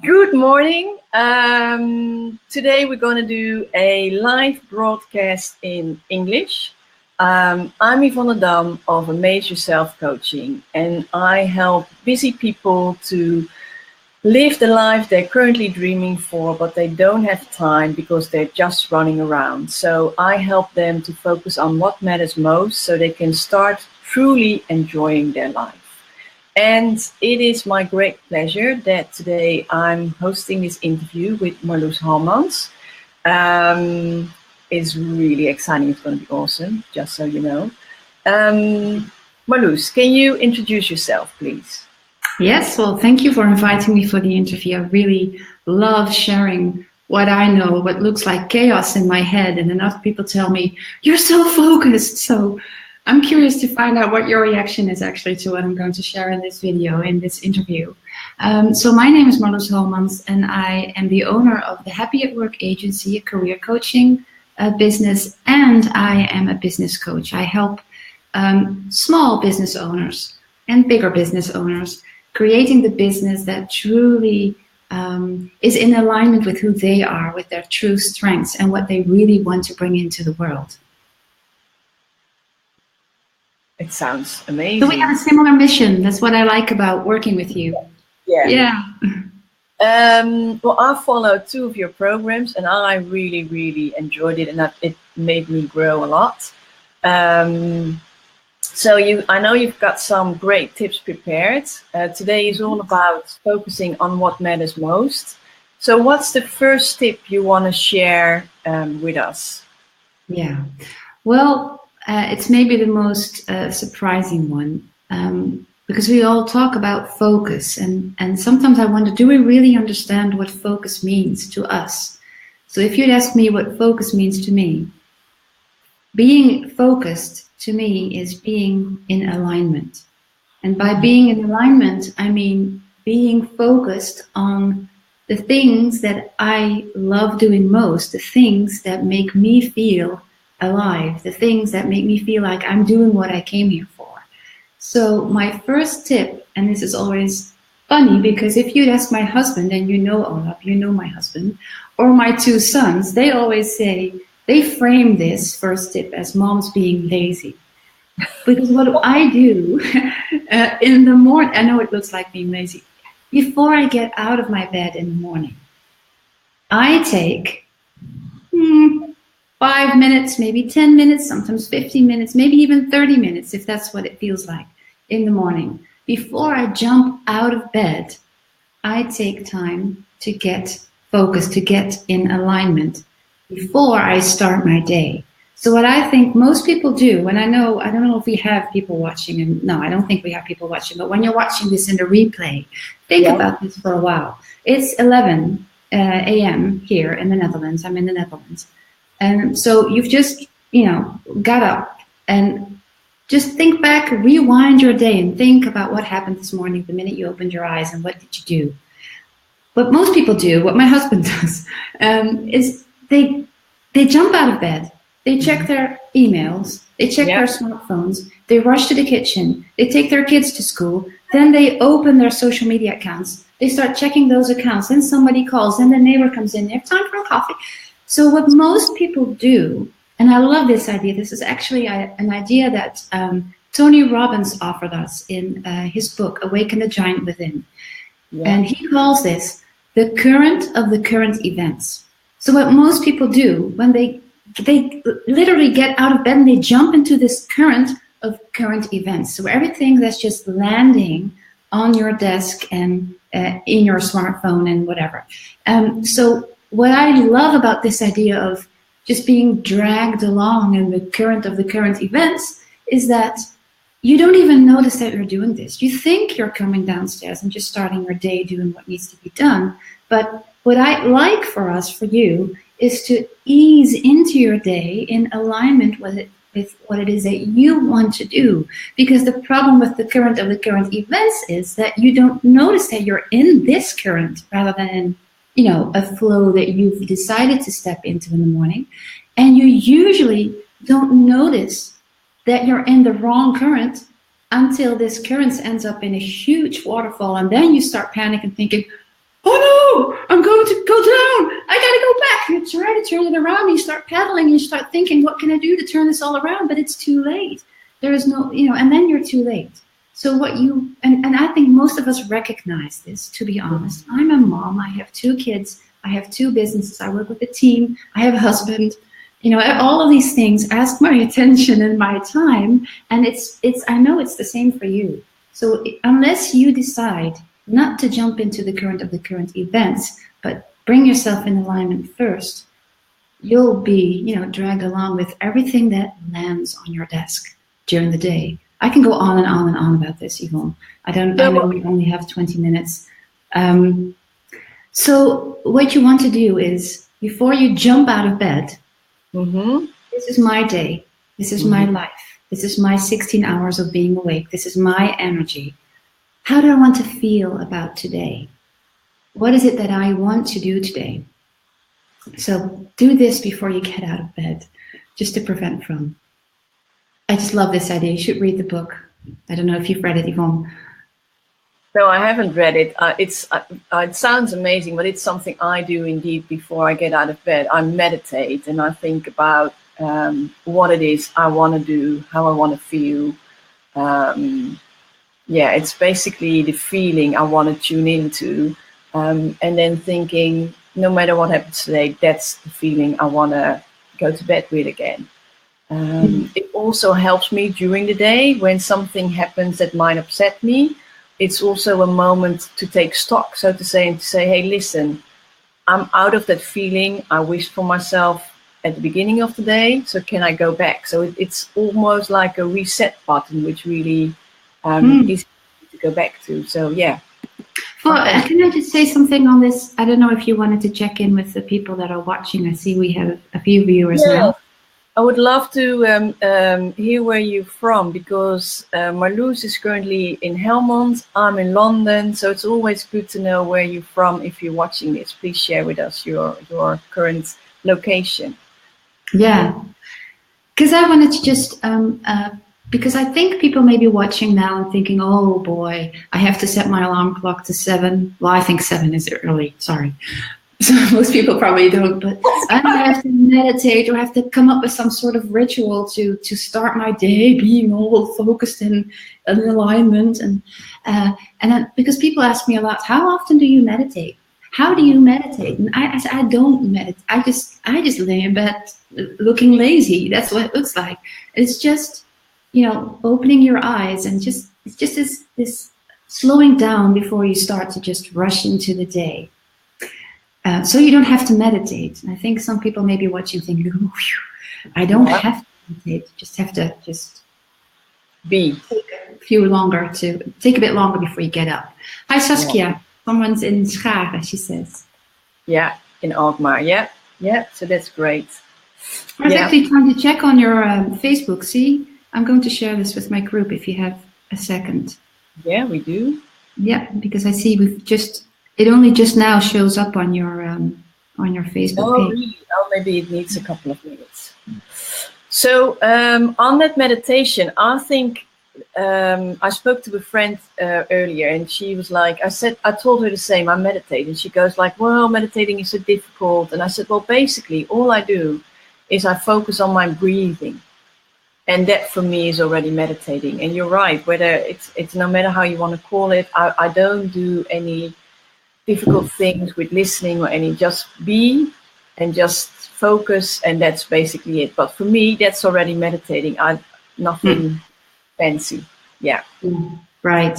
Good morning. Today we're going to do a live broadcast in English. I'm Yvonne Dam of Amaze Yourself Coaching, and I help busy people to live the life they're currently dreaming for, but they don't have time because they're just running around. So I help them to focus on what matters most so they can start truly enjoying their life. And it is my great pleasure that today I'm hosting this interview with Marloes Halmans. It's really exciting. It's going to be awesome, just so you know. Marloes, can you introduce yourself, please? Yes, well, thank you for inviting me for the interview. I really love sharing what I know, what looks like chaos in my head, and then other people tell me, you're so focused. So I'm curious to find out what your reaction is actually to what I'm going to share in this video, in this interview. So my name is Marloes Halmans, and I am the owner of the Happy at Work agency, a career coaching business, and I am a business coach. I help small business owners and bigger business owners creating the business that truly is in alignment with who they are, with their true strengths and what they really want to bring into the world. It sounds amazing. So we have a similar mission. That's what I like about working with you. Yeah. Well, I followed 2 of your programs and I really, really enjoyed it, and it made me grow a lot. So I know you've got some great tips prepared. Today is all about focusing on what matters most. So what's the first tip you want to share with us? Yeah, well, it's maybe the most surprising one, because we all talk about focus, and sometimes I wonder, do we really understand what focus means to us? So if you'd ask me what focus means to me, being focused to me is being in alignment. And by being in alignment, I mean being focused on the things that I love doing most, the things that make me feel alive, the things that make me feel like I'm doing what I came here for. So my first tip, and this is always funny because if you'd ask my husband, and you know Olaf, you know my husband, or my 2 sons, they always say, they frame this first tip as moms being lazy. Because what I do in the morning, I know it looks like being lazy, before I get out of my bed in the morning, I take 5 minutes, maybe 10 minutes, sometimes 15 minutes, maybe even 30 minutes, if that's what it feels like in the morning. Before I jump out of bed, I take time to get focused, to get in alignment before I start my day. So what I think most people do, and I don't know if we have people watching, and no, I don't think we have people watching, but when you're watching this in the replay, think about this for a while. It's 11 a.m. here in the Netherlands. I'm in the Netherlands. And so you've just, got up and just think back, rewind your day and think about what happened this morning the minute you opened your eyes and what did you do. What most people do, what my husband does, is they jump out of bed, they check their emails, they check their smartphones, they rush to the kitchen, they take their kids to school, then they open their social media accounts, they start checking those accounts, then somebody calls, then the neighbor comes in, they have time for a coffee. So what most people do, and I love this idea, this is actually an idea that Tony Robbins offered us in his book, Awaken the Giant Within. Yeah. And he calls this the current of the current events. So what most people do when they literally get out of bed and they jump into this current of current events. So everything that's just landing on your desk and in your smartphone and whatever. So what I love about this idea of just being dragged along in the current of the current events is that you don't even notice that you're doing this. You think you're coming downstairs and just starting your day doing what needs to be done. But what I like for us, for you, is to ease into your day in alignment with what it is that you want to do. Because the problem with the current of the current events is that you don't notice that you're in this current rather than in, a flow that you've decided to step into in the morning. And you usually don't notice that you're in the wrong current until this current ends up in a huge waterfall, and then you start panicking, thinking, oh no, I'm going to go down, I gotta go back. You try to turn it around, you start paddling, you start thinking, what can I do to turn this all around? But it's too late. There is no, and then you're too late. So and I think most of us recognize this, to be honest. I'm a mom, I have 2 kids, I have 2 businesses, I work with a team, I have a husband. All of these things ask my attention and my time, and I know it's the same for you. So unless you decide not to jump into the current events, but bring yourself in alignment first, you'll be, dragged along with everything that lands on your desk during the day. I can go on and on and on about this, Yvonne. I know we only have 20 minutes. So what you want to do is, before you jump out of bed, this is my day, this is my life, this is my 16 hours of being awake, this is my energy. How do I want to feel about today? What is it that I want to do today? So do this before you get out of bed, just to prevent from. I just love this idea. You should read the book. I don't know if you've read it, Yvonne. No, I haven't read it. It sounds amazing, but it's something I do indeed before I get out of bed. I meditate and I think about what it is I want to do, how I want to feel. It's basically the feeling I want to tune into, and then thinking, no matter what happens today, that's the feeling I want to go to bed with again. It also helps me during the day when something happens that might upset me. It's also a moment to take stock, so to say, and to say, hey, listen, I'm out of that feeling I wished for myself at the beginning of the day, so can I go back? So it's almost like a reset button, which really is to go back to. So, yeah. Well, can I just say something on this? I don't know if you wanted to check in with the people that are watching. I see we have a few viewers now. I would love to hear where you're from, because Marloes is currently in Halmans. I'm in London, so it's always good to know where you're from. If you're watching this, please share with us your current location. Yeah, because I wanted to just, because I think people may be watching now and thinking, oh boy, I have to set my alarm clock to 7. Well, I think 7 is early, sorry. So most people probably don't, but I have to meditate or have to come up with some sort of ritual to start my day being all focused and in alignment. And then, because people ask me a lot, how often do you meditate? How do you meditate? And I say, I don't meditate. I just lay in bed looking lazy. That's what it looks like. It's just, opening your eyes and it's just this slowing down before you start to just rush into the day. So you don't have to meditate. And I think some people may be watching thinking, oh, I don't have to meditate. Just have to be. Take a bit longer before you get up. Hi, Saskia. Yeah. Someone's in Scharen, she says. Yeah, in Alkmaar. Yeah. So that's great. I was actually trying to check on your Facebook. See, I'm going to share this with my group if you have a second. Yeah, we do. Yeah, because I see it only just now shows up on your Facebook page. Really? Oh, maybe it needs a couple of minutes. So on that meditation, I think I spoke to a friend earlier, and she was like, I told her the same, I meditate, and she goes like, well, meditating is so difficult. And I said, well, basically all I do is I focus on my breathing. And that for me is already meditating. And you're right, whether it's no matter how you want to call it, I don't do any difficult things with listening or any, just be and just focus, and that's basically it. But for me, that's already meditating. Nothing fancy. Yeah. Right.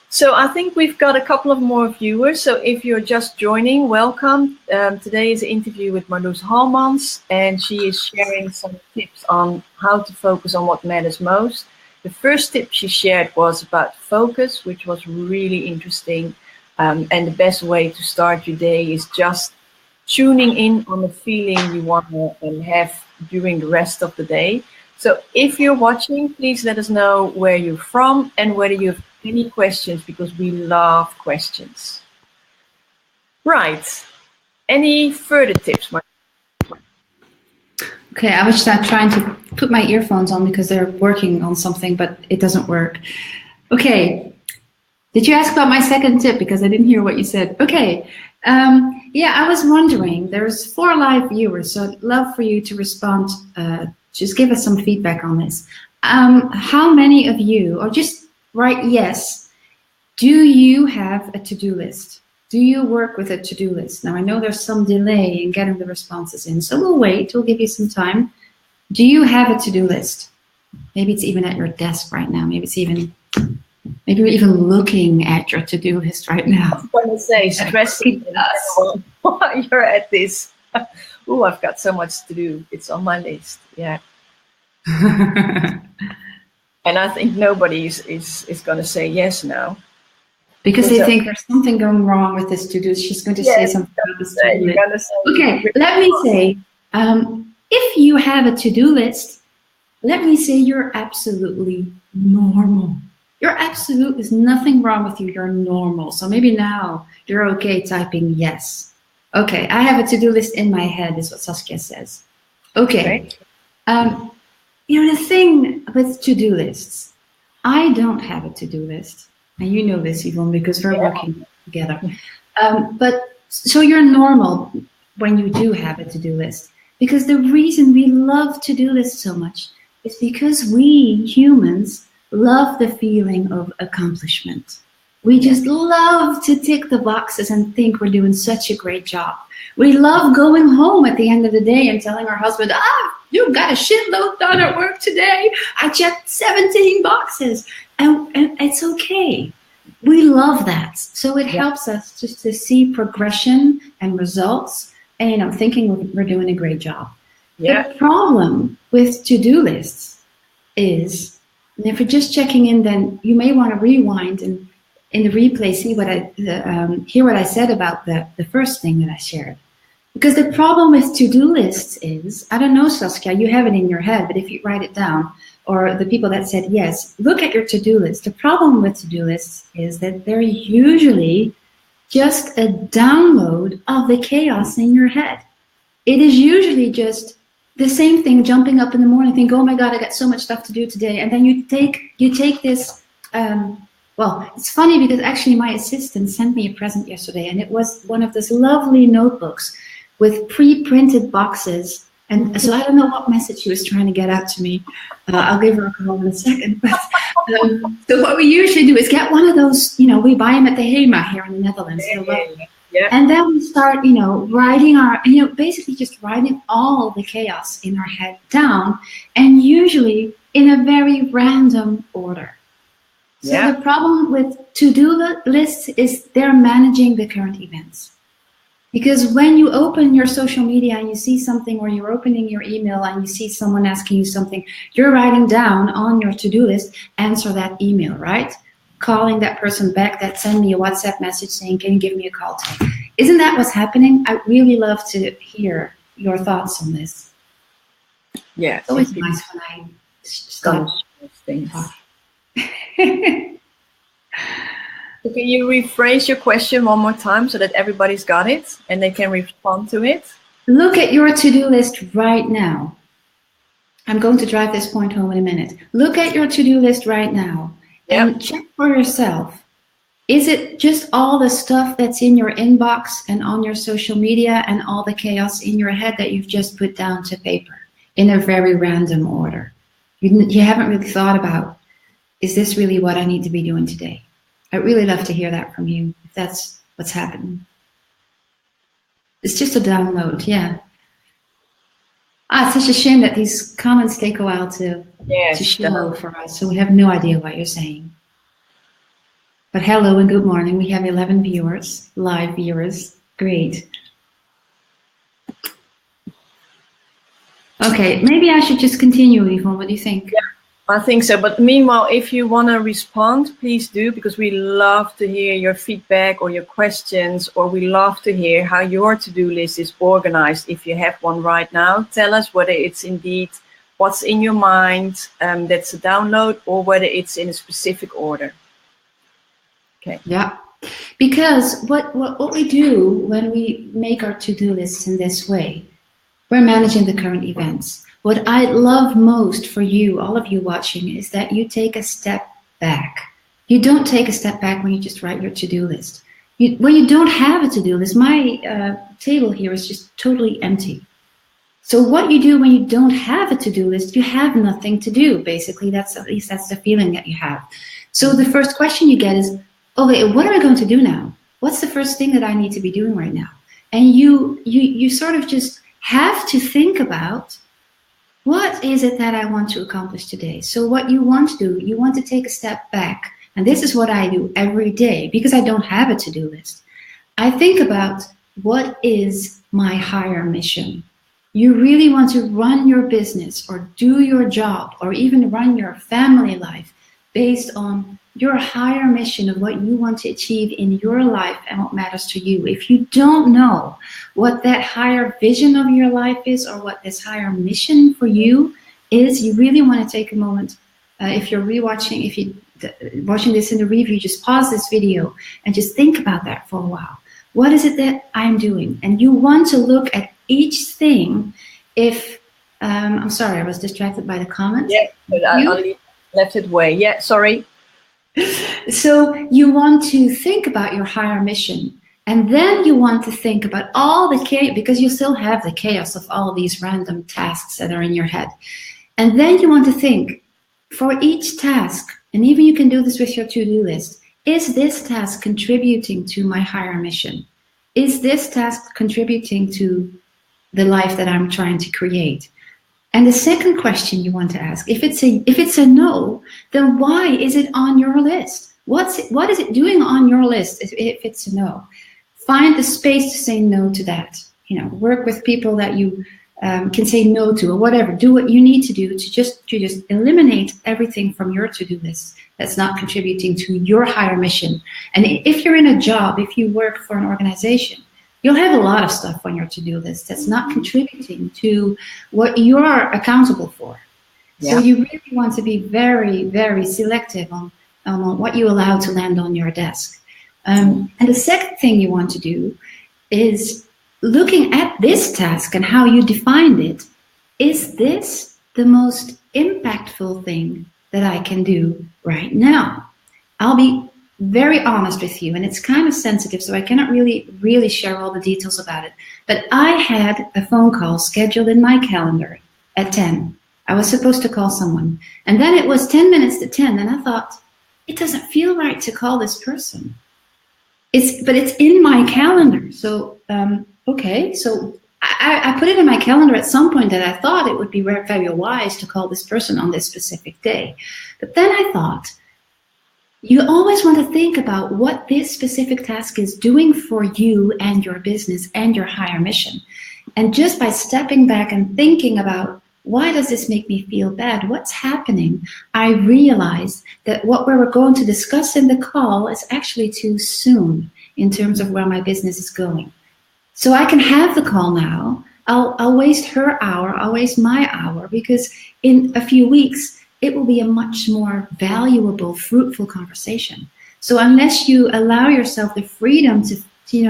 So I think we've got a couple of more viewers. So if you're just joining, welcome. Today is an interview with Marloes Halmans, and she is sharing some tips on how to focus on what matters most. The first tip she shared was about focus, which was really interesting. And the best way to start your day is just tuning in on the feeling you want to have during the rest of the day. So if you're watching, please let us know where you're from and whether you have any questions, because we love questions. Right. Any further tips, Mark? Okay, I was just trying to put my earphones on because they're working on something, but it doesn't work. Okay. Did you ask about my second tip? Because I didn't hear what you said. Okay. Yeah, I was wondering, there's 4 live viewers, so I'd love for you to respond. Just give us some feedback on this. How many of you, or just write yes, do you have a to-do list? Do you work with a to-do list? Now, I know there's some delay in getting the responses in, so we'll wait. We'll give you some time. Do you have a to-do list? Maybe it's even at your desk right now. Maybe you're even looking at your to-do list right now. I was going to say, stressing while you're at this. Oh, I've got so much to do. It's on my list. Yeah. And I think nobody is going to say yes now. Because they think there's something going wrong with this to-do. She's going to say something about this to-do list. Okay, let me say, if you have a to-do list, let me say you're absolutely normal. There's nothing wrong with you. You're normal. So maybe now you're okay typing yes. Okay, I have a to-do list in my head, is what Saskia says. Okay. The thing with to-do lists, I don't have a to-do list. And you know this, Yvonne, because we're working together. But so you're normal when you do have a to-do list. Because the reason we love to-do lists so much is because we humans love the feeling of accomplishment. We just love to tick the boxes and think we're doing such a great job. We love going home at the end of the day and telling our husband, you got a shitload done at work today. I checked 17 boxes. And it's okay. We love that. So it helps us just to see progression and results and, thinking we're doing a great job. Yeah. The problem with to-do lists is, and if you're just checking in, then you may want to rewind and in the replay hear what I said about the first thing that I shared. Because the problem with to-do lists is, I don't know, Saskia, you have it in your head, but if you write it down, or the people that said yes, look at your to-do list. The problem with to-do lists is that they're usually just a download of the chaos in your head. It is usually just the same thing, jumping up in the morning, think, oh my God, I got so much stuff to do today. And then you take this, it's funny because actually my assistant sent me a present yesterday, and it was one of those lovely notebooks with pre-printed boxes. And so I don't know what message she was trying to get out to me. I'll give her a call in a second. But, so what we usually do is get one of those, we buy them at the HEMA here in the Netherlands. Yeah. And then we start, writing basically just writing all the chaos in our head down, and usually in a very random order. So the problem with to-do lists is they're managing the current events. Because when you open your social media and you see something, or you're opening your email and you see someone asking you something, you're writing down on your to-do list, answer that email, right? Calling that person back that sent me a WhatsApp message saying, can you give me a call today? Isn't that what's happening? I'd really love to hear your thoughts on this. Yeah. It's always nice when I start things. So can you rephrase your question one more time so that everybody's got it and they can respond to it? Look at your to-do list right now. I'm going to drive this point home in a minute. Look at your to-do list right now and check for yourself. Is it just all the stuff that's in your inbox and on your social media and all the chaos in your head that you've just put down to paper in a very random order? You haven't really thought about, is this really what I need to be doing today? I'd really love to hear that from you, if that's what's happening. It's just a download, yeah. It's such a shame that these comments take a while to show for us, so we have no idea what you're saying. But hello and good morning. We have 11 viewers, live viewers. Great. Okay, maybe I should just continue, Yvonne. What do you think? Yeah. I think so, but meanwhile, if you want to respond, please do, because we love to hear your feedback or your questions, or we love to hear how your to-do list is organized. If you have one right now, tell us whether it's indeed what's in your mind that's a download, or whether it's in a specific order. Okay. Yeah, because what we do when we make our to-do lists in this way, we're managing the current events. What I love most for you, all of you watching, is that you take a step back. You don't take a step back when you just write your to-do list. When you don't have a to-do list, my table here is just totally empty. So what you do when you don't have a to-do list, you have nothing to do. Basically, at least that's the feeling that you have. So the first question you get is, okay, what am I going to do now? What's the first thing that I need to be doing right now? And you sort of just have to think about, what is it that I want to accomplish today? So what you want to do, you want to take a step back. And this is what I do every day because I don't have a to-do list. I think about, what is my higher mission? You really want to run your business or do your job or even run your family life based on your higher mission of what you want to achieve in your life and what matters to you. If you don't know what that higher vision of your life is or what this higher mission for you is, you really want to take a moment. If you're rewatching, if you're watching this in the review, just pause this video and just think about that for a while. What is it that I'm doing? And you want to look at each thing. If I'm sorry, I was distracted by the comments. Yeah, but I left it away. Yeah, sorry. So you want to think about your higher mission, and then you want to think about all the chaos, because you still have the chaos of all of these random tasks that are in your head. And then you want to think, for each task, and even you can do this with your to-do list, is this task contributing to my higher mission? Is this task contributing to the life that I'm trying to create? And the second question you want to ask, if it's a no, then why is it on your list? What is it doing on your list if it's a no? Find the space to say no to that. Work with people that you can say no to, or whatever. Do what you need to do to just eliminate everything from your to-do list that's not contributing to your higher mission. And if you're in a job, if you work for an organization, you'll have a lot of stuff on your to-do list that's not contributing to what you're accountable for. Yeah. So you really want to be very, very selective on what you allow to land on your desk. And the second thing you want to do is looking at this task and how you defined it. Is this the most impactful thing that I can do right now? I'll be very honest with you, and it's kind of sensitive, so I cannot really share all the details about it. But I had a phone call scheduled in my calendar at 10. I was supposed to call someone. And then it was 10 minutes to 10, and I thought, it doesn't feel right to call this person. But it's in my calendar. So, okay. So I put it in my calendar at some point that I thought it would be very wise to call this person on this specific day. But then I thought, you always want to think about what this specific task is doing for you and your business and your higher mission. And just by stepping back and thinking about, why does this make me feel bad? What's happening? I realized that what we were going to discuss in the call is actually too soon in terms of where my business is going. So I can have the call now. I'll waste her hour. I'll waste my hour, because in a few weeks, it will be a much more valuable, fruitful conversation. So unless you allow yourself the freedom to,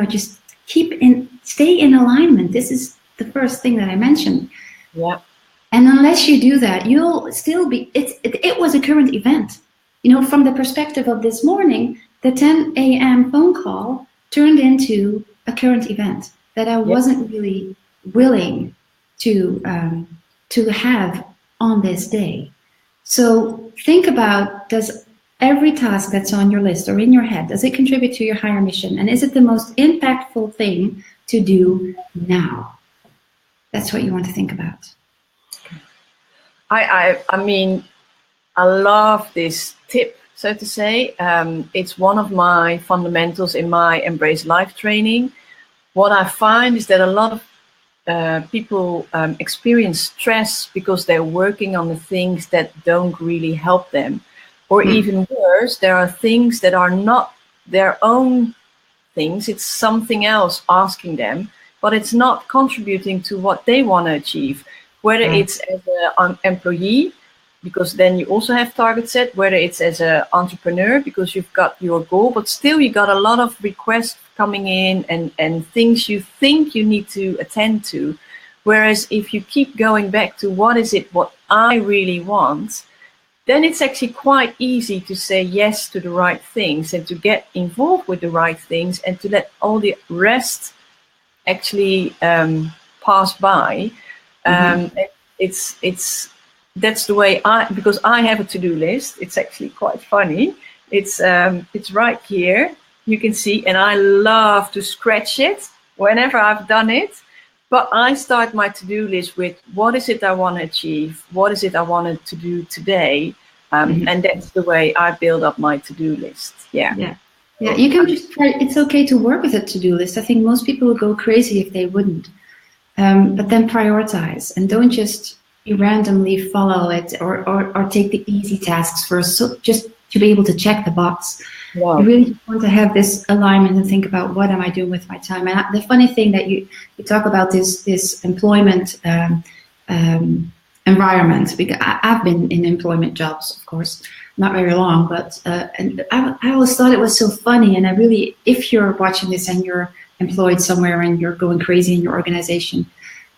just stay in alignment. This is the first thing that I mentioned. Yeah. And unless you do that, you'll still be, it was a current event. From the perspective of this morning, the 10 a.m. phone call turned into a current event that I wasn't really willing to have on this day. So think about, does every task that's on your list or in your head, does it contribute to your higher mission? And is it the most impactful thing to do now? That's what you want to think about. I mean, I love this tip, so to say. It's one of my fundamentals in my Embrace Life training. What I find is that a lot of people experience stress because they're working on the things that don't really help them. Or even worse, there are things that are not their own things. It's something else asking them, but it's not contributing to what they want to achieve. Whether it's as an employee, because then you also have target set, whether it's as an entrepreneur, because you've got your goal, but still you got a lot of requests coming in and things you think you need to attend to. Whereas if you keep going back to what I really want, then it's actually quite easy to say yes to the right things and to get involved with the right things and to let all the rest actually pass by. It's that's the way because I have a to-do list. It's actually quite funny. It's right here. You can see, and I love to scratch it whenever I've done it. But I start my to-do list with what is it I want to achieve? What is it I wanted to do today? And that's the way I build up my to-do list. Yeah. You can just try. It's okay to work with a to-do list. I think most people would go crazy if they wouldn't. But then prioritize and don't just randomly follow it or take the easy tasks first. So just to be able to check the box. Wow. You really want to have this alignment and think about what am I doing with my time. And the funny thing that you talk about this employment environment, because I've been in employment jobs, of course, not very long, but and I always thought it was so funny. And I really, if you're watching this and you're employed somewhere and you're going crazy in your organization,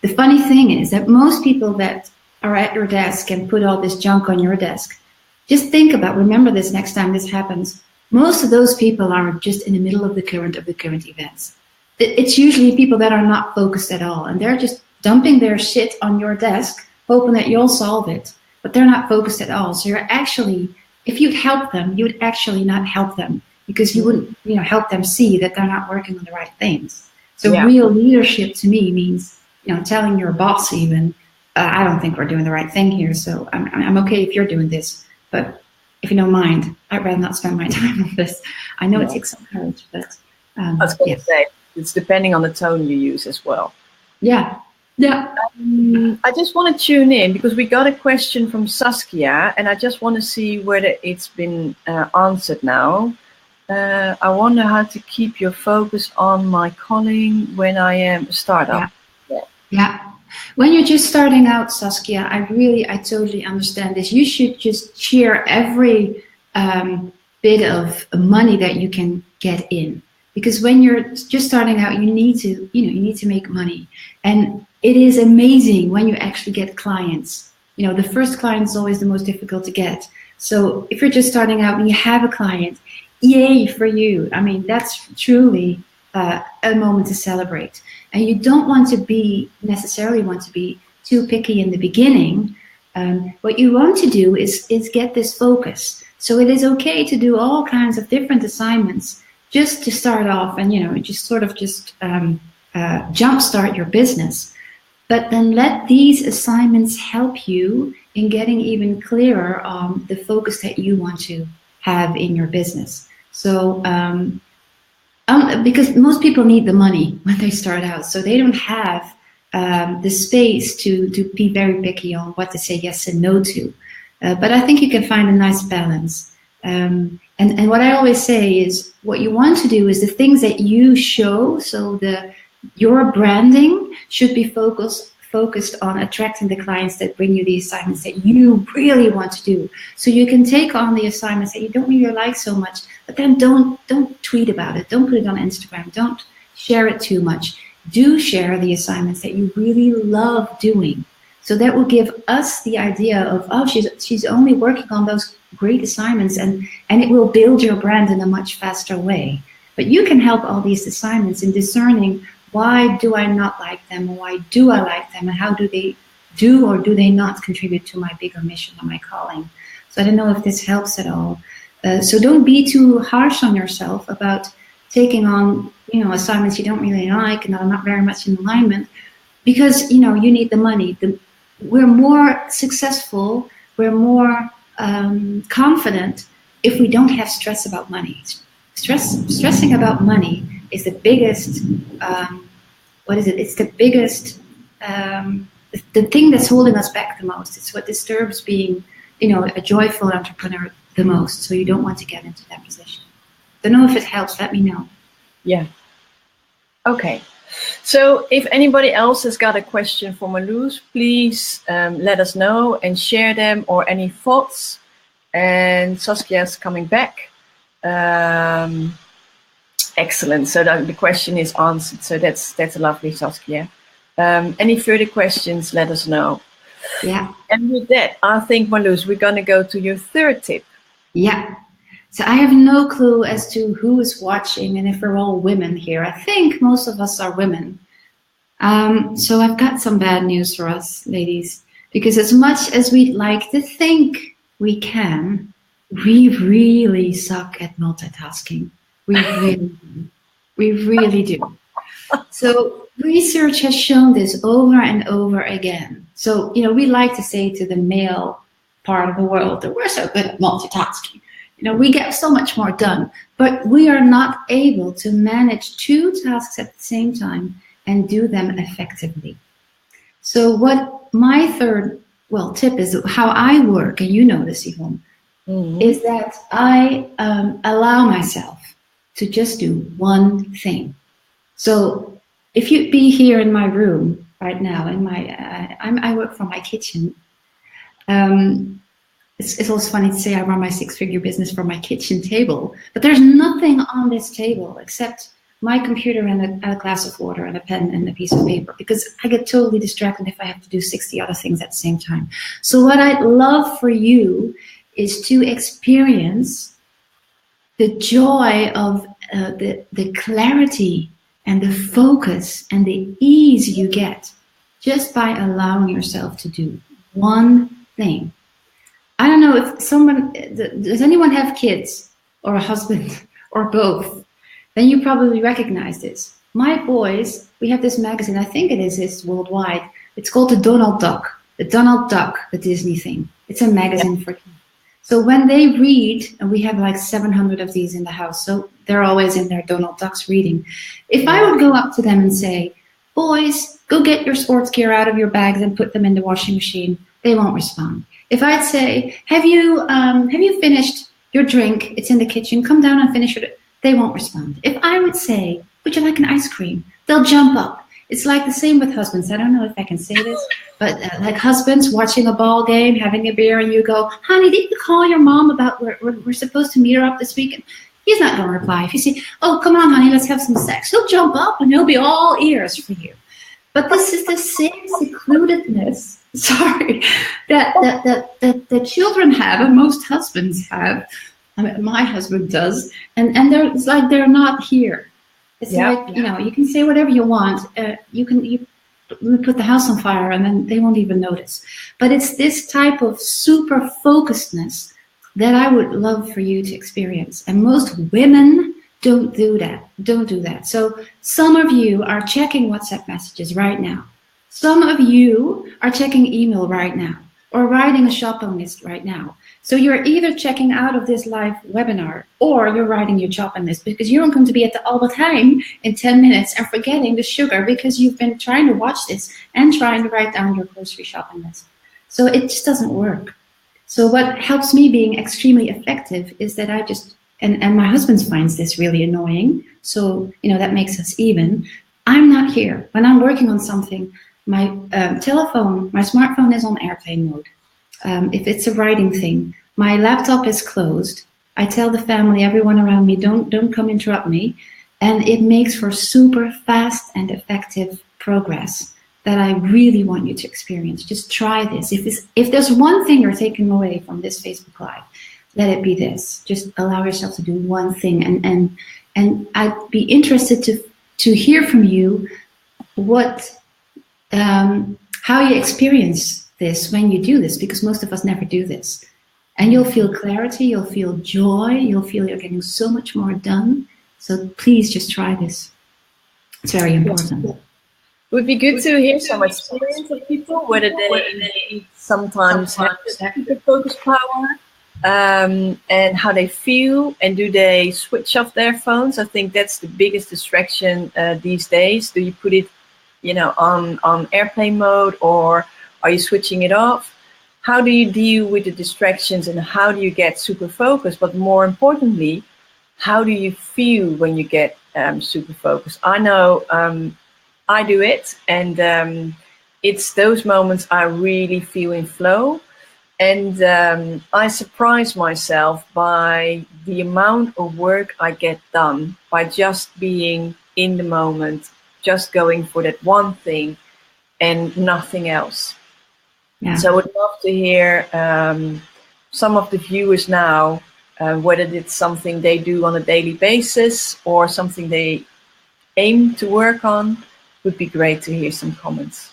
the funny thing is that most people that are at your desk and put all this junk on your desk, just remember this next time this happens. Most of those people are just in the middle of the current events. It's usually people that are not focused at all, and they're just dumping their shit on your desk, hoping that you'll solve it, but they're not focused at all. So you're actually, if you'd help them, you would actually not help them because you wouldn't, help them see that they're not working on the right things. So real leadership to me means, telling your boss even, I don't think we're doing the right thing here. So I'm okay if you're doing this, but if you don't mind, I'd rather not spend my time on this. I know it takes some courage, but I was going to say, it's depending on the tone you use as well. Yeah. I just want to tune in because we got a question from Saskia, and I just want to see whether it's been answered now. I wonder how to keep your focus on my calling when I am a startup. Yeah. When you're just starting out, Saskia, I totally understand this. You should just share every bit of money that you can get in, because when you're just starting out, you need to make money, and it is amazing when you actually get clients. The first client is always the most difficult to get. So if you're just starting out and you have a client, yay for you. I mean, that's truly a moment to celebrate. And you don't necessarily want to be too picky in the beginning. What you want to do is get this focus. So it is okay to do all kinds of different assignments just to start off and, just jumpstart your business. But then let these assignments help you in getting even clearer on the focus that you want to have in your business. So, because most people need the money when they start out, so they don't have the space to be very picky on what to say yes and no to. But I think you can find a nice balance. And what I always say is what you want to do is the things that you show, so your branding should be focused on attracting the clients that bring you the assignments that you really want to do. So you can take on the assignments that you don't really like so much, but then don't tweet about it. Don't put it on Instagram. Don't share it too much. Do share the assignments that you really love doing. So that will give us the idea of, oh, she's only working on those great assignments, and it will build your brand in a much faster way. But you can help all these assignments in discerning, why do I not like them, or why do I like them, and how do they do or do they not contribute to my bigger mission or my calling? So I don't know if this helps at all. So don't be too harsh on yourself about taking on, assignments you don't really like and that are not very much in alignment, because, you need the money. We're more successful, we're more confident if we don't have stress about money. Stressing about money is the biggest, It's the biggest, the thing that's holding us back the most. It's what disturbs being, a joyful entrepreneur the most. So you don't want to get into that position. Don't know if it helps. Let me know. Yeah. Okay. So if anybody else has got a question for Marloes, please let us know and share them, or any thoughts. And Saskia's coming back. Excellent. So the question is answered. So that's lovely, Saskia. Any further questions, let us know. Yeah. And with that, I think, Marloes, we're going to go to your third tip. Yeah. So I have no clue as to who is watching and if we're all women here. I think most of us are women. So I've got some bad news for us, ladies, because as much as we'd like to think we can, we really suck at multitasking. We really do. So research has shown this over and over again. So, we like to say to the male part of the world that we're so good at multitasking. We get so much more done, but we are not able to manage two tasks at the same time and do them effectively. So what my third, tip is how I work, and you know this, Yvonne, is that I allow myself to just do one thing. So if you'd be here in my room right now, I work from my kitchen. It's also funny to say I run my six-figure business from my kitchen table, but there's nothing on this table except my computer and a glass of water and a pen and a piece of paper, because I get totally distracted if I have to do 60 other things at the same time. So what I'd love for you is to experience the joy of the clarity and the focus and the ease you get just by allowing yourself to do one thing. I don't know if does anyone have kids or a husband or both? Then you probably recognize this. My boys, we have this magazine, I think it's worldwide. It's called the Donald Duck, the Disney thing. It's a magazine for kids. So when they read, and we have like 700 of these in the house, so they're always in their Donald Ducks reading. If I would go up to them and say, boys, go get your sports gear out of your bags and put them in the washing machine, they won't respond. If I'd say, have you finished your drink? It's in the kitchen. Come down and finish it. They won't respond. If I would say, would you like an ice cream? They'll jump up. It's like the same with husbands. I don't know if I can say this, but like husbands watching a ball game, having a beer, and you go, honey, did you call your mom about we're supposed to meet her up this weekend? He's not going to reply. If you say, oh, come on, honey, let's have some sex, he'll jump up and he'll be all ears for you. But this is the same secludedness, that children have and most husbands have. I mean, my husband does, and it's like they're not here. It's you can say whatever you want. You put the house on fire, and then they won't even notice. But it's this type of super focusedness that I would love for you to experience. And most women don't do that. So some of you are checking WhatsApp messages right now. Some of you are checking email right now, or writing a shopping list right now. So you're either checking out of this live webinar or you're writing your shopping list, because you're going to be at the Albert Heijn in 10 minutes and forgetting the sugar because you've been trying to watch this and trying to write down your grocery shopping list. So it just doesn't work. So what helps me being extremely effective is that I just, and my husband finds this really annoying, so that makes us even. I'm not here. When I'm working on something, my smartphone is on airplane mode. If it's a writing thing, my laptop is closed. I tell the family, everyone around me, don't come interrupt me. And it makes for super fast and effective progress that I really want you to experience. Just try this. If there's one thing you're taking away from this Facebook Live, let it be this. Just allow yourself to do one thing. And I'd be interested to hear from you how you experience this when you do this, because most of us never do this. And you'll feel clarity, you'll feel joy, you'll feel you're getting so much more done. So please just try this. It's very important. It would be good to hear some experience of people, whether they sometimes have the focus power, and how they feel, and do they switch off their phones. I think that's the biggest distraction these days. Do you put it on airplane mode, or are you switching it off? How do you deal with the distractions, and how do you get super focused? But more importantly, how do you feel when you get super focused? I know I do it, and it's those moments I really feel in flow. And I surprise myself by the amount of work I get done by just being in the moment, just going for that one thing. and nothing else. Yeah. So I would love to hear some of the viewers now, whether it's something they do on a daily basis or something they aim to work on. Would be great to hear some comments.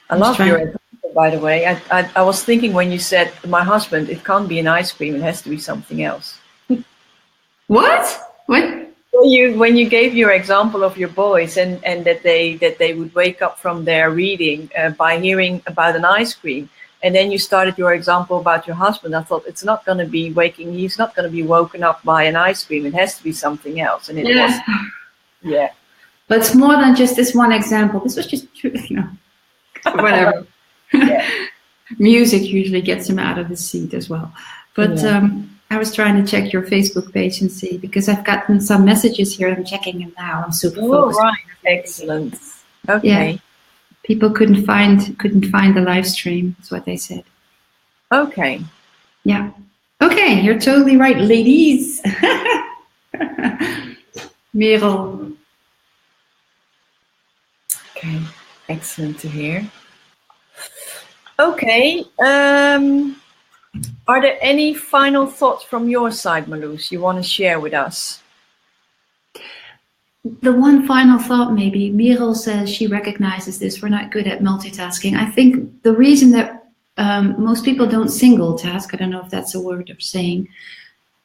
I love your example, by the way. I was thinking when you said, my husband, it can't be an ice cream, it has to be something else. What? When you gave your example of your boys and that they would wake up from their reading by hearing about an ice cream, and then you started your example about your husband, I thought he's not going to be woken up by an ice cream. It has to be something else. And it was. Yeah. But it's more than just this one example. This was just, whatever. Music usually gets him out of his seat as well. But I was trying to check your Facebook page and see, because I've gotten some messages here. I'm checking them now. I'm super focused. Oh, right. Excellent. Okay. Yeah. People couldn't find the live stream. That's what they said. Okay. Yeah. Okay, you're totally right, ladies. Merel. Okay. Excellent to hear. Okay. Are there any final thoughts from your side, Marloes, you want to share with us? The one final thought, maybe. Merel says she recognizes this. We're not good at multitasking. I think the reason that most people don't single task, I don't know if that's a word of saying,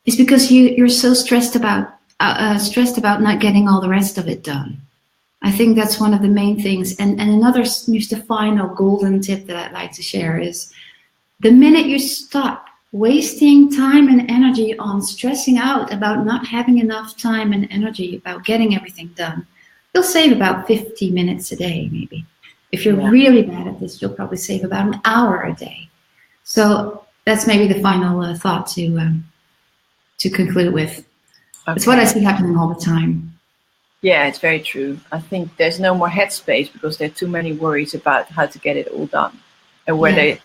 is because you're so stressed about not getting all the rest of it done. I think that's one of the main things. And another, just the final golden tip that I'd like to share is, the minute you stop wasting time and energy on stressing out about not having enough time and energy about getting everything done, you'll save about 50 minutes a day, maybe. If you're really bad at this, you'll probably save about an hour a day. So that's maybe the final thought to conclude with. Okay. It's what I see happening all the time. Yeah, it's very true. I think there's no more headspace because there are too many worries about how to get it all done. And whether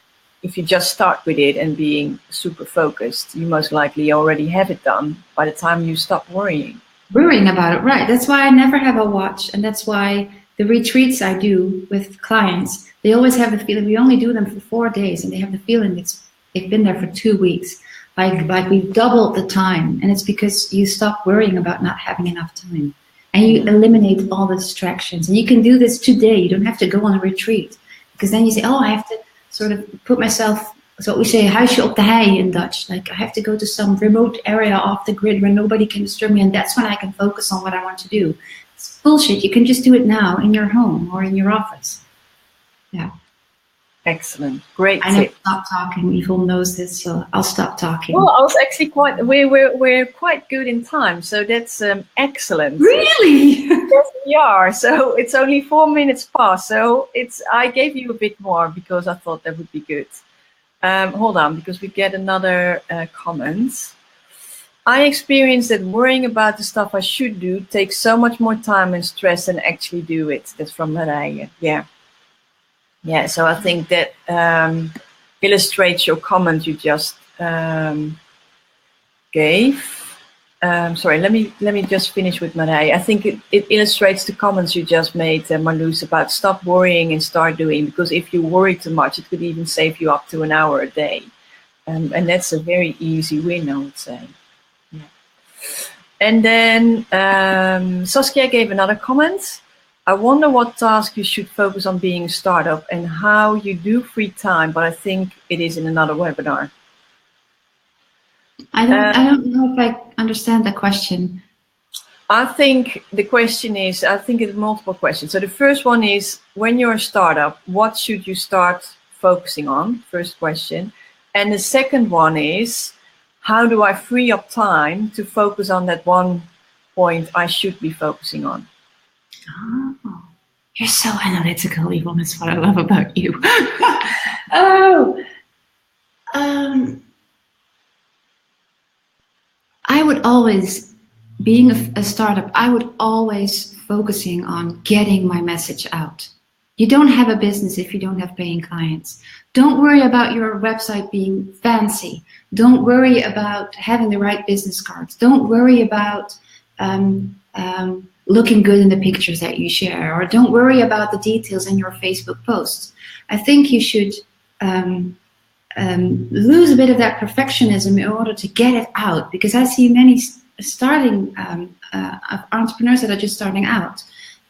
if you just start with it and being super focused, you most likely already have it done by the time you stop worrying. Worrying about it, right. That's why I never have a watch. And that's why the retreats I do with clients, they always have the feeling, we only do them for 4 days, and they have the feeling they've been there for 2 weeks. Like we've doubled the time. And it's because you stop worrying about not having enough time. And you eliminate all the distractions. And you can do this today. You don't have to go on a retreat. Because then you say, oh, I have to sort of put myself, so we say huisje op de hei in Dutch, like I have to go to some remote area off the grid where nobody can disturb me, and that's when I can focus on what I want to do. It's bullshit. You can just do it now in your home or in your office. Yeah. Excellent. Great I know. tip. Stop talking. Yvonne knows this, so I'll stop talking. Well, I was actually we're quite good in time, so that's excellent. Really? Yes, we are. So it's only 4 minutes past. So I gave you a bit more because I thought that would be good. Hold on, because we get another comment. I experienced that worrying about the stuff I should do takes so much more time and stress than actually do it. That's from Marije. Yeah. Yeah, so I think that illustrates your comment you just gave. Sorry, let me just finish with Marije. I think it illustrates the comments you just made, Marloes, about stop worrying and start doing. Because if you worry too much, it could even save you up to an hour a day. And that's a very easy win, I would say. Yeah. And then Saskia gave another comment. I wonder what task you should focus on being a startup and how you do free time, but I think it is in another webinar. I don't know if I understand the question. I think the question is, I think it's multiple questions. So the first one is, when you're a startup, what should you start focusing on? First question. And the second one is, how do I free up time to focus on that one point I should be focusing on? Oh, you're so analytical, Yvonne. That's what I love about you. I would always, being a startup, I would always focusing on getting my message out. You don't have a business if you don't have paying clients. Don't worry about your website being fancy. Don't worry about having the right business cards. Don't worry about looking good in the pictures that you share, or don't worry about the details in your Facebook posts. I think you should lose a bit of that perfectionism in order to get it out, because I see many starting entrepreneurs that are just starting out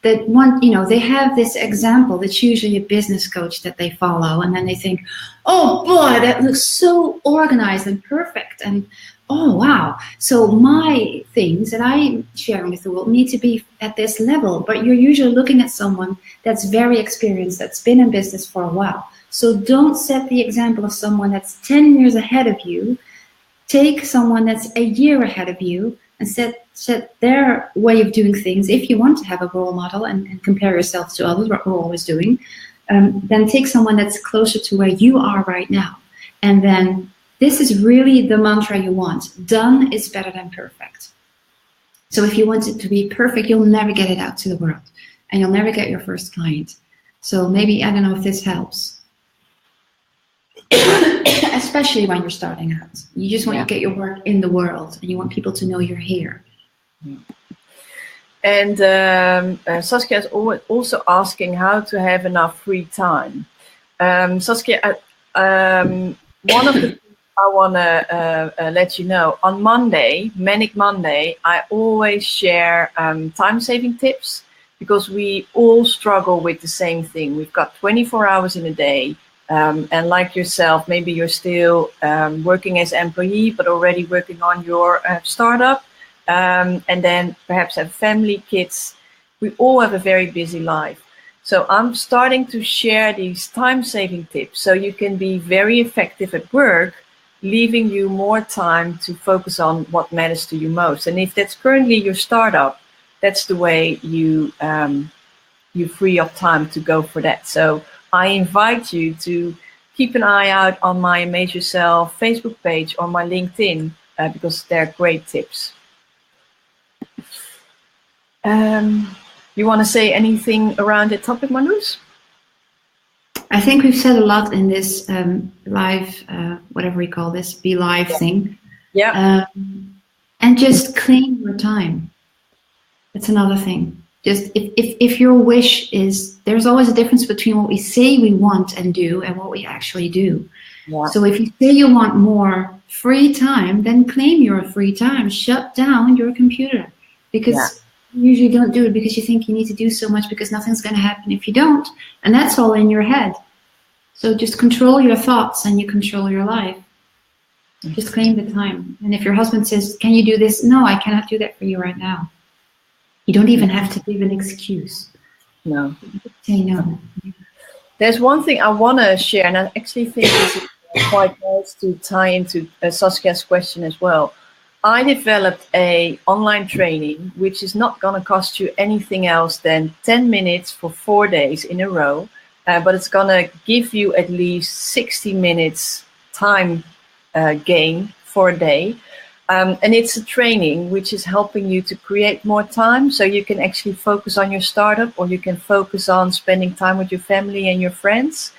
that want, they have this example that's usually a business coach that they follow, and then they think, oh boy, that looks so organized and perfect, and oh wow, so my things that I'm sharing with the world need to be at this level. But you're usually looking at someone that's very experienced, that's been in business for a while. So don't set the example of someone that's 10 years ahead of you. Take someone that's a year ahead of you and set their way of doing things. If you want to have a role model and compare yourself to others, what we're always doing, then take someone that's closer to where you are right now. And then this is really the mantra you want. Done is better than perfect. So if you want it to be perfect, you'll never get it out to the world, and you'll never get your first client. So maybe, I don't know if this helps. Especially when you're starting out. You just want to get your work in the world, and you want people to know you're here. And Saskia is also asking how to have enough free time. Saskia, one of the things I want to let you know, on Monday, Manic Monday, I always share time-saving tips, because we all struggle with the same thing. We've got 24 hours in a day. And like yourself, maybe you're still working as employee, but already working on your startup, and then perhaps have family, kids. We all have a very busy life. So I'm starting to share these time-saving tips so you can be very effective at work, leaving you more time to focus on what matters to you most. And if that's currently your startup, that's the way you free up time to go for that. So I invite you to keep an eye out on my Amaze Yourself Facebook page or my LinkedIn, because they're great tips. You want to say anything around the topic, Marloes? I think we've said a lot in this live, whatever we call this, be live thing. Yeah. And just claim your time. That's another thing. Just if your wish is, there's always a difference between what we say we want and do and what we actually do. Yeah. So if you say you want more free time, then claim your free time. Shut down your computer, because you usually don't do it because you think you need to do so much because nothing's going to happen if you don't. And that's all in your head. So just control your thoughts and you control your life. Just claim the time. And if your husband says, can you do this? No, I cannot do that for you right now. You don't even have to give an excuse. No. Say no. There's one thing I want to share, and I actually think this is quite nice to tie into Saskia's question as well. I developed an online training, which is not going to cost you anything else than 10 minutes for 4 days in a row, but it's going to give you at least 60 minutes time gain for a day. And it's a training which is helping you to create more time, so you can actually focus on your startup, or you can focus on spending time with your family and your friends.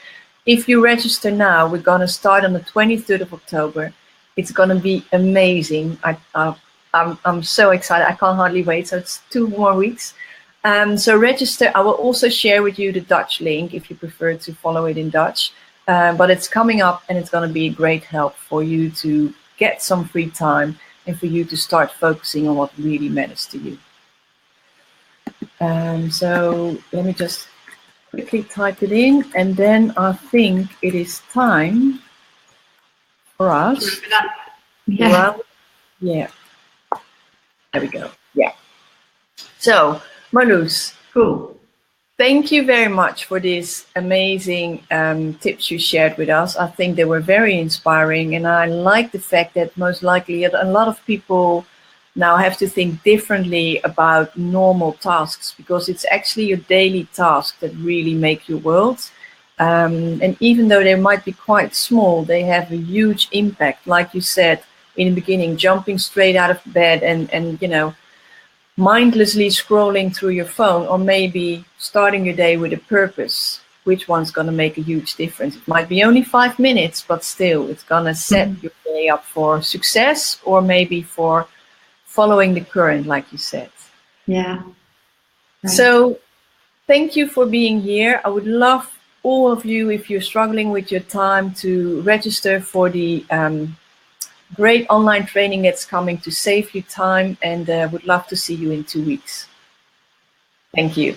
If you register now, we're going to start on the 23rd of October. It's going to be amazing. I'm so excited. I can't hardly wait. So it's 2 more weeks. So register. I will also share with you the Dutch link if you prefer to follow it in Dutch. But it's coming up, and it's going to be a great help for you to get some free time and for you to start focusing on what really matters to you. So let me just quickly type it in, and then I think it is time for us. Yeah. Yeah. There we go. Yeah. So, Marloes, Cool. thank you very much for these amazing tips you shared with us. I think they were very inspiring, and I like the fact that most likely a lot of people now have to think differently about normal tasks, because it's actually your daily tasks that really make your world. And even though they might be quite small, they have a huge impact. Like you said in the beginning, jumping straight out of bed and mindlessly scrolling through your phone, or maybe starting your day with a purpose. Which one's going to make a huge difference? It might be only 5 minutes, but still, it's going to set your day up for success, or maybe for following the current, like you said. Yeah. Right. So thank you for being here. I would love all of you, if you're struggling with your time, to register for the great online training that's coming to save you time, and would love to see you in 2 weeks. Thank you.